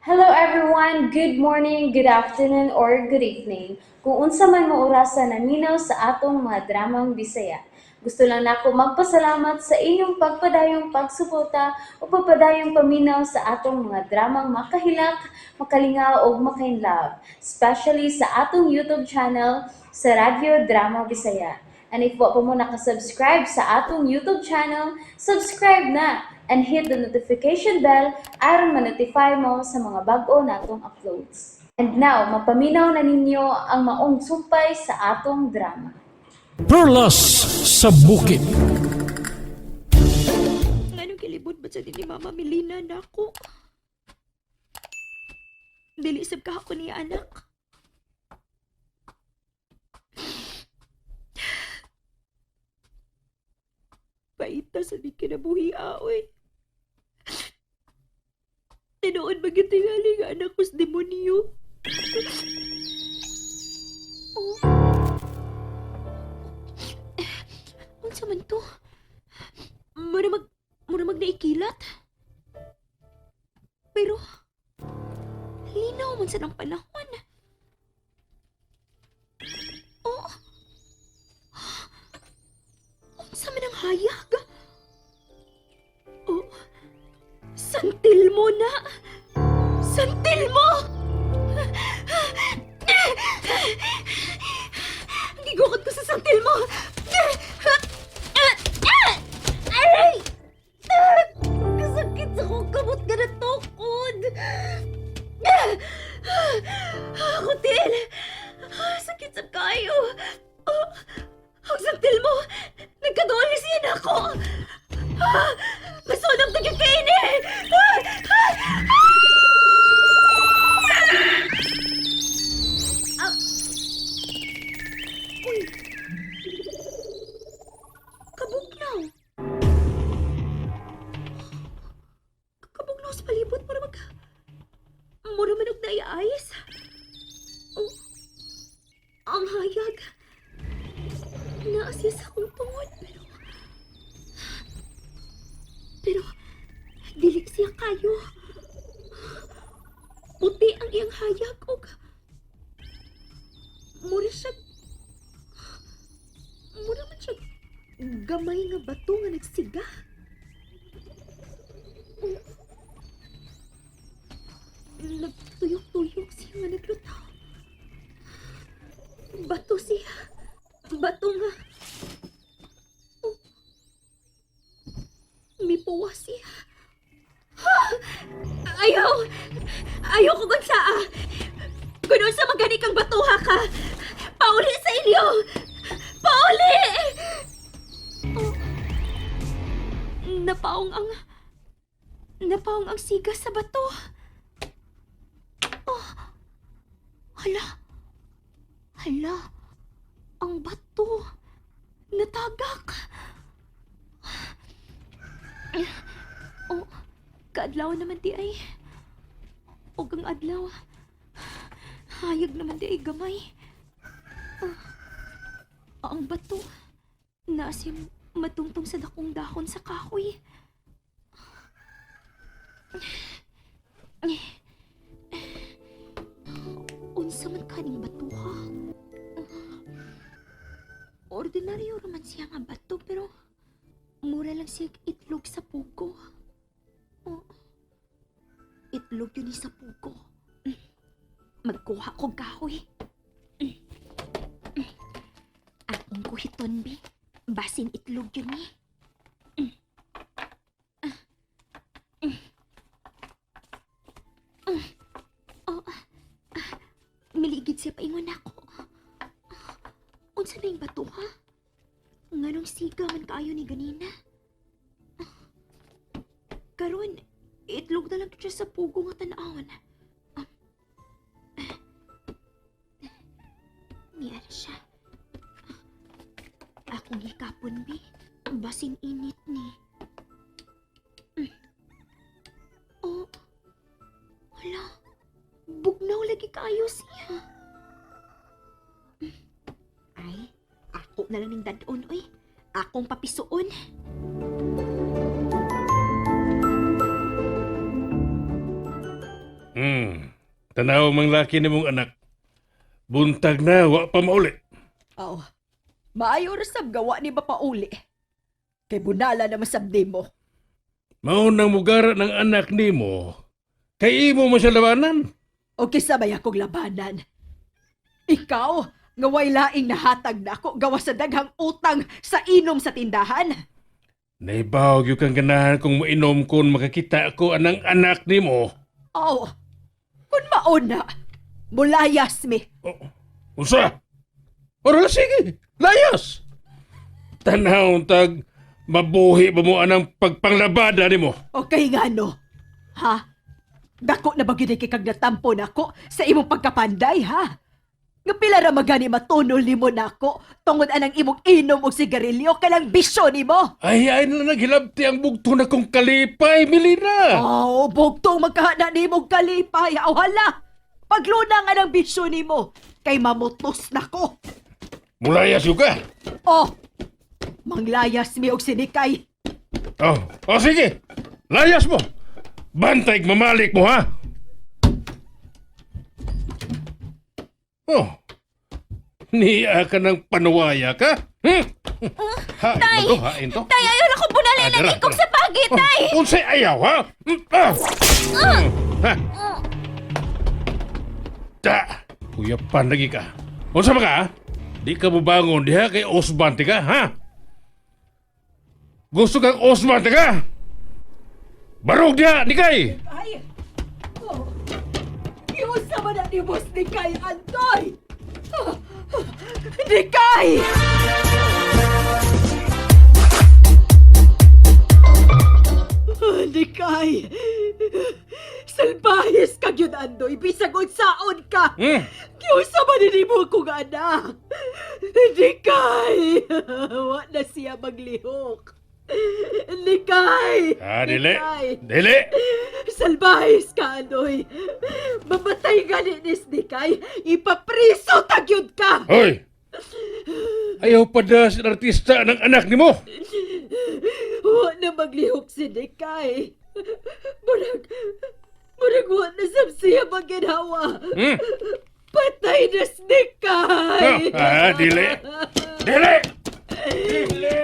Hello everyone, good morning, good afternoon, or good evening. Kung unsa man mo orasan naminaw sa atong mga dramang Bisaya. Gusto lang nako magpasalamat sa inyong pagpadayong pagsuporta o pagpadayong paminaw sa atong mga dramang makahilak, makalingaw o makainlove, especially sa atong YouTube channel sa Radyo Drama Bisaya. And if wa pa mo nakasubscribe sa atong YouTube channel, subscribe na and hit the notification bell aron ma-notify mo sa mga bag-o natong uploads. And now, mapaminaw na ninyo ang maong sumpay sa atong drama. Perlas sa bukid. Nganong kilibot ba sa ni Mama Melina na ako? Dili sab ka ako ni anak. Paita sa di kinabuhi aoy. Tinood ba gitingali nga anak ko's demonyo? Oh. Unsa man to? Mura mag naikilat. Pero linaw man sa ng panahon. Oh. Unsa man ang hayag? Oh. Santil mo na. Santil mo. Gigukot ko sa santil mo. Aray! Kasakit sa kong kamot ka na tukod. Kutil! Sakit sa kayo. Ang santil mo! Nagkadolis yan ako! Masunang tagakainin! Uy! Kabugnaw! Kabugnaw sa palibot para mura manog na iayos. Oh, ang hayag. Naasya sa akong tungod pero dili siya kayo. Puti ang iyang hayag o mura man siya gamay nga bato nga nagsiga. Nagtuyok-tuyok siya nga naglutaw. Bato siya. Bato nga. Oh. Mipuwas siya. Ayaw! Ayaw ko gunsaa! Kuno sa magani kang batuha ka! Pauli sa inyo! Pauli! Oh. Napaong ang siga sa bato. Oh. Hala! Ang bato! Natagak! Oh, kaadlaw naman di ay. O ang adlaw. Hayag naman di ay gamay. Ang bato. Naasim matungtong sa dakong dahon sa kahoy. Unsa man kaning bato ha? Ordinaryo raman siya nga bato pero mura lang siya itlog sa pugo. Oh, itlog yun sa pugo. Magkuha ko kahoy. Akong kuhiton, bi. Basin itlog yun eh. Miligid siya paingon ako. Unsa na yung bato, ha? Nganong siga man kaayo ni ganina? Karon, itlog na lang siya sa pugo nga tanawon. Niya siya. Akong hikapon, bi. Basin init ni. Oh, wala. Bugnaw lagi kaayo siya. Ay, ako na lang ning dadon, oy. Akong papisuon. Tanaw mang laki ni mong anak. Buntag na, wa pa mauli. Aw, maayo ra sab gawa ni mapauli. Kay bunala naman sabdi mo. Maunang mugara ng anak nimo. Kay imo mo siya labanan. O kisabay akong labanan. Ikaw, nga way laing nahatag na ako gawa sa daghang utang sa inom sa tindahan. Naibawag yung kang ganahan kung mainom kung makakita ako anang anak nimo. Aw, kung mauna, mulayas mi. Usa? Ora sige, layas! Tanaw tag mabuhi ba mo anang pagpanglabada nimo? Okay nga no. Ha? Dako na ba gid kay kag natampo nako sa imong pagkapanday ha? Nga pila ra magani matunol nimo nako tungod anang imong inom og sigarilyo kalang bisyo nimo. Ay na naghilabti ang bugto na kong kalipay, Melina! Oh, bugtong magkahana nimo og kalipay. Aw hala. Pagluna nga ng bisyo nimo kay mamutos nako. Mulayas yung ka! Oh. Manglayas mi og sinikay. Oh, sige! Layas mo! Bantay mamalik mo, ha? Oh, niya ka ng panuwaya ka? Hain mo to, hain to. Tay, ayaw na ko bunalay Dara, ng ikog dara. sa pagi, tay! Unsay ayaw, ha? Ha? Da, kuya lagi ka. Unsa ba ka, ha? Di ka mo bangon diha kay Osbante ka, ha? Gusto kang Osbante ka? Barog diha, di kay! Ay! Oh! Iusa man na ni Boss Nikay, Antoy! Nikay! Nikay! Salbahis ka yun, Andoy! Bisag unsaon ka! Iusa man ni mo kong anak! Nikay! Wa na siya maglihok! Nikay! Dili! Nikay! Dili! Salbahis ka, Anoy! Mamatay ka ni Nikay! Ipapriso tagyod ka! Hoy! Ayaw pa da si artista ng anak ni mo! Huwa na maglihok si Nikay! Murag huwa na sabsiya maginawa! Patay na si Nikay! Dili! Dili! Dili!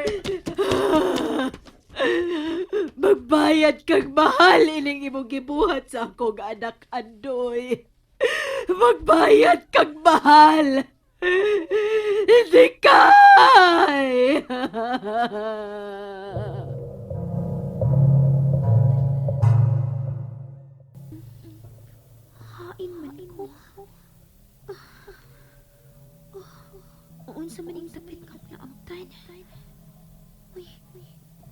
Magbayad kang mahal ining imong gibuhat sa akong anak, Andoy. Magbayad kang mahal. Hindi kay! Hain man ko. Unsa man ning tapit ka na amtan. Uy,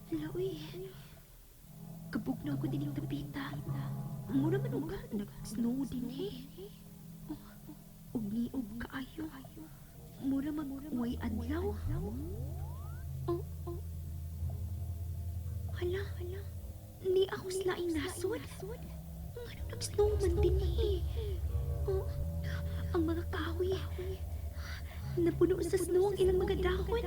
hala uy. Kabugnaw ko din yung tapita. Mura man og nag-snow din ug niog kaayo. Mura man way adlaw. Oh. Hala. Ni ako slaing nasod. Ano nag-snow man din Oh, ang mga kahoy. Napuno sa snow ang ilang mga dahon.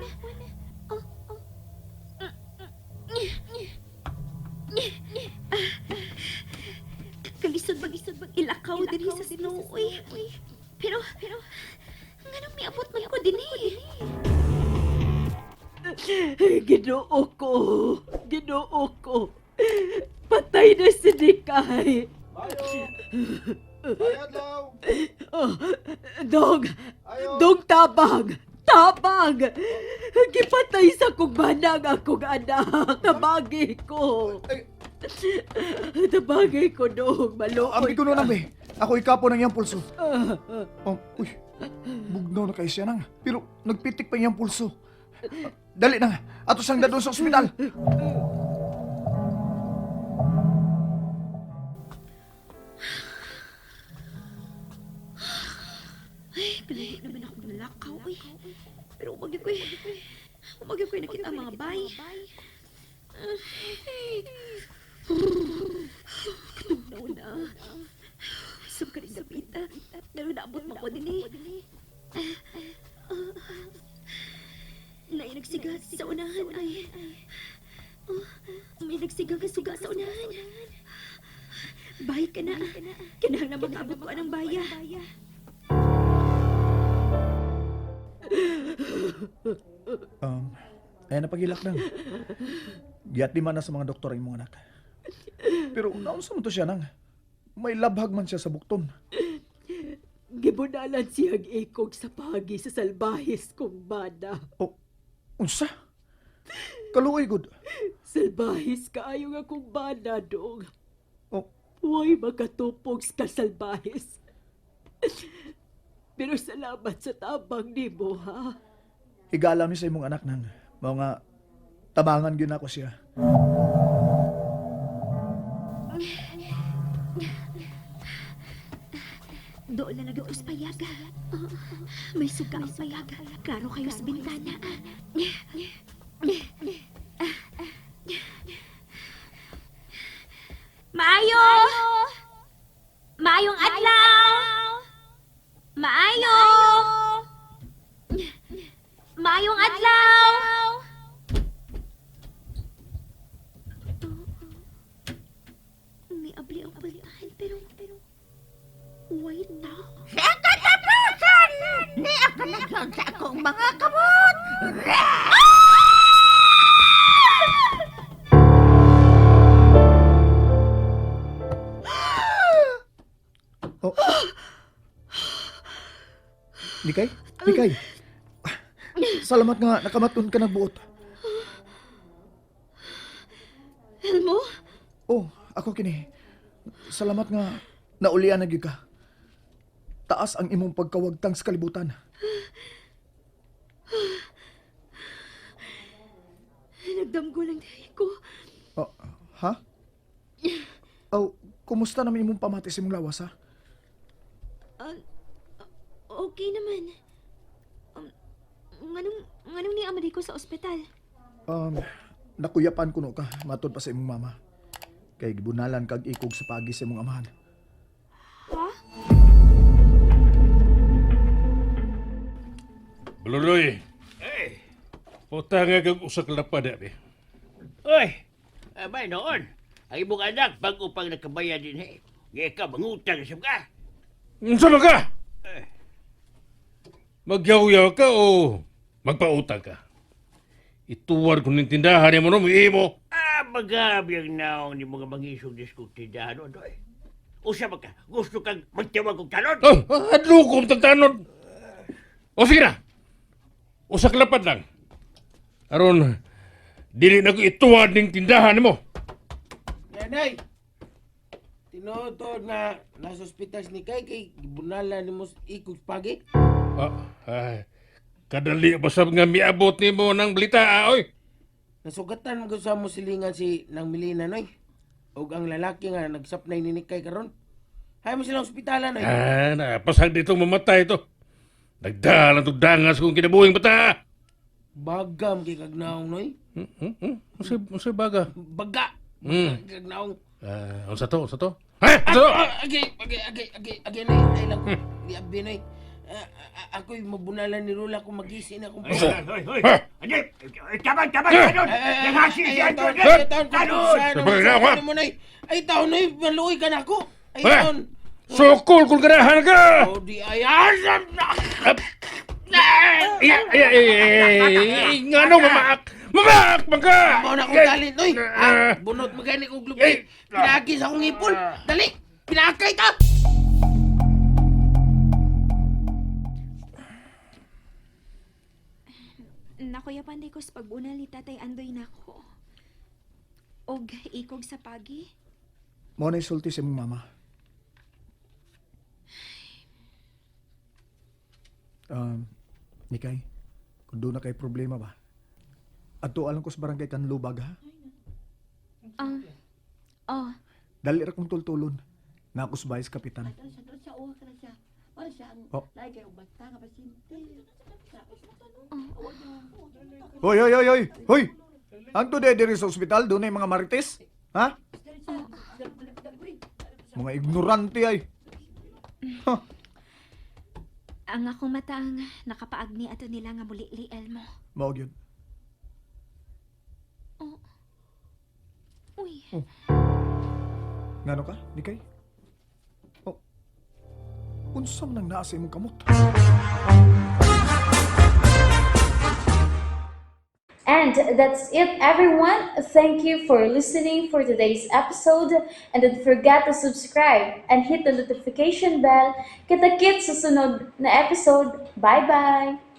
Kalisod bag ilakaw diri sa snow. Uy. Pero nganong miabot man ko din Ginoo ko. Patay na si Nikay. Bayad daw! Oh, Dog! Ayaw! Dog tabang! Tabang! Gipatay sa kong manang akong anak. Tabagi ko. Ay, Tabagi ko, Dog. Maluoy ambi ko ka. nun, ambi. Ako ikapo ng iyang pulso. Oh, uy. Bugnaw na kayo siya nang. Pero nagpitik pa iyang pulso. Dali na. Ato sang dadon sa ospital. Ay, kalahi naman ako nalakaw. Pero umagi ko'y nakita ang mga bay. Katugnaw na. Sab ka rin napita. Pero naabot mo ko din May nagsigat sa unahan ay. May nagsigat sa unahan. Bahay ka na. Kinahang na makaabot ko ng baya. Ayan na pagilak nang. Giyat di man na sa mga doktor ang imong anak. Pero naunsa mo to siya nang. May labhag man siya sa bukton. Gibunalan siyang ikog sa pagi sa salbahis kong bana. O, unsa? Kaluoy gud. Salbahis kaayo nga kong bana dong. O, Huwag makatupog sa salbahis. Pero salamat sa tabang ni mo, ha? higala mi sa imong anak nang. Mao nga tabangan gyud ako siya. Doon na nagdukos payaga. May suga ang payaga. Klaro kayo sa bintana. Maayo! Maayong adlaw! Maayo! Maayong adlaw! May abli ang paltahan pero wait na. Ni ako naglaon sa akong mga kamot! Oh. Nikay? Nikay? Salamat nga nakamaton ka ng buot. Elmo? Oh, ako kini. Salamat nga naulian na gyud ka. Taas ang imong pagkawagtang sa kalibutan. Nagdamgo lang dahil ko. Oh, ha? Oh, kumusta naman imong pamatis imong lawas ha? Okay naman. Nganong ni amadi ko sa ospital? Nakuyapan kuno ka matod pa sa imong mama. Kay gibunalan kag ikog sa pagi sa imong amahan. Ha? Bululoy. Puta nga kag usak lapad abi. Oy, abay noon. Ang imong anak bago pang nakabayad din eh. Ngayon ka mangutang sa ka. Unsa man ka? Magyaw-yaw ka o magpautang ka? Ituwar ko ng tindahan mo no, mo. Magabi ang naong ni mga mangisog diskutidahan o doy. Usa ba ka? Gusto kang magtiyawag kong talon? Oh, adlo ko tagtanod. O sige na. Usak lapad lang. Aron, dili na ko ituwad ng tindahan mo. Nanay! Tinotod na nasa ospital ni kay gibunala ni mo ikog pagi. Kadali basab nga miabot ni mo ng balita, oy. Nasugatan mo sa mo silingan si nang Milina noy. Og ang lalaki nga nagsapnay ni Nikay karon. Hay mo silang ospitalan noy. Napasag dito mamatay to. Nagdalan to dangas kung kinabuhing bata. Bagam kay kagnaong noy. Masay baga. Baga. Hmm. Kagnaong. Unsa to? Ha? Unsa to? Agay noy. Ay lang ko. Di abi noy. Ako'y mabunalan ni Rula kung mag-isin akong Hoy, Adip! Taban! Talon! Nangasi siya doon! Talon! Ay, taon na maluoy ka na ako. Ay, Ha? taon. Sukol kung ganahan ka! O, di ayasan na. Ngano mamaak! Mamaak man ka! Mao na akong talent, oy. Bunot magani kong glupit. Pinagi sa akong ipon. Dali, pinakay ka. Nakuyapan di ko sa pagbunal ni Tatay Andoy nako. Og ikog sa pagi. Mao na isulti sa imong mama. Nikay, kung doon na kay problema ba? Ato alam ko sa barangay Kanlubag ha? Oh, Dali ra kong tultulon. Nga ako sa bayis kapitan. Oh. Hoy! Ang to diri sa ospital, doon ay mga marites? Ha? Mga ignorante ay. Ha? ang akong mata ang nakapaagni ato nila nga muli Elmo. Mao gyud. Uy, Ngano ka? Nikay? Unsam nang naa sa imong kamot? And that's it, everyone. Thank you for listening for today's episode. And don't forget to subscribe and hit the notification bell. Kita-kits sa sunod na episode. Bye-bye!